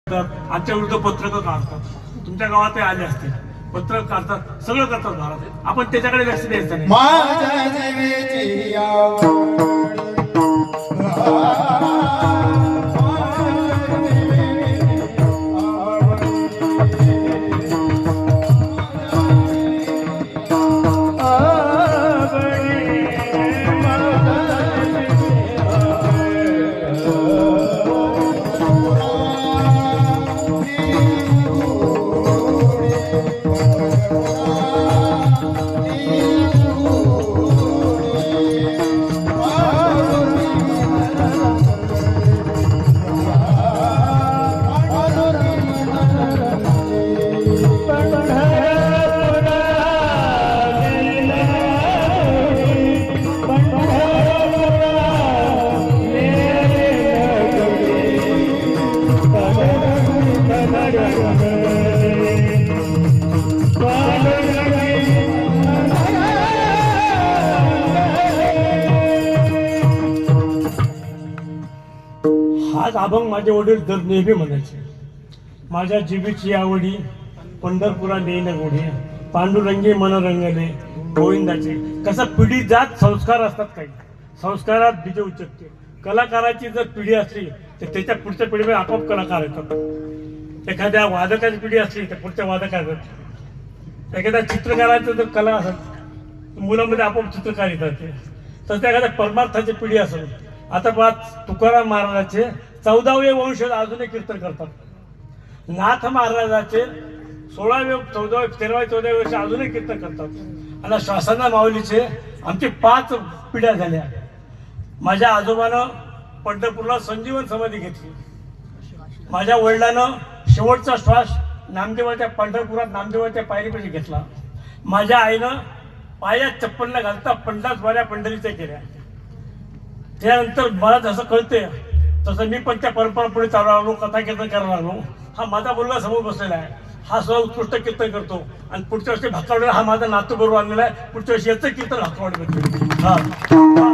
आमच्या विरुद्ध पत्रकं काढतात, तुमच्या गावात आले असतील, पत्रक काढतात, सगळं करतात महाराज. आपण त्याच्याकडे लक्ष द्यायचं नाही. माझ्या जीवेची हाच अभंग माझे वडील दर नेहमी म्हणायचे. माझ्या जीबीची आवडी पंढरपुरा नेईन गोडी, पांडुरंगी मन रंगले गोविंदाचे. कसा पिढी जात संस्कार असतात, काही संस्कारात बीज उचकते. कलाकाराची जर पिढी असली तर त्याच्या पुढच्या पिढीमध्ये आपोआप कलाकार येतात. एखाद्या वादकाची पिढी असली तर पुढच्या वादकार येतात. एखाद्या चित्रकाराचं जर कला असेल मुलांमध्ये आपोआप चित्रकार येतात. तसं एखाद्या परमार्थाची पिढी असेल. आता पहा, तुकाराम महाराजाचे 14वे वंशज अजूनही कीर्तन करतात. नाथ महाराजाचे 16वे 14वे 13वे 14वे वर्ष अजूनही कीर्तन करतात. आणि श्वासांना माऊलीचे आमची 5 पिढ्या झाल्या. माझ्या आजोबानं पंढरपूरला संजीवन समाधी घेतली. माझ्या वडिलांनं शेवटचा श्वास नामदेवाच्या पंढरपुरात नामदेवाच्या पायरीपाशी घेतला. माझ्या आईनं पायात चप्पल न घालता 50 वाऱ्या पंढरीच्या केल्या. त्यानंतर मला जसं कळते तसं मी पण त्या परंपरा पुढे चालू लागलो, कथा कीर्तन करायला लागलो. हा माझा मुलगा समोर बसलेला आहे, हा सुद्धा उत्कृष्ट कीर्तन करतो. आणि पुढच्या वर्षी भाकरवाडीला हा माझा नातू बरोबर आणलेला आहे. पुढच्या वर्षी याचं कीर्तन भाकरवाडी बसले. हा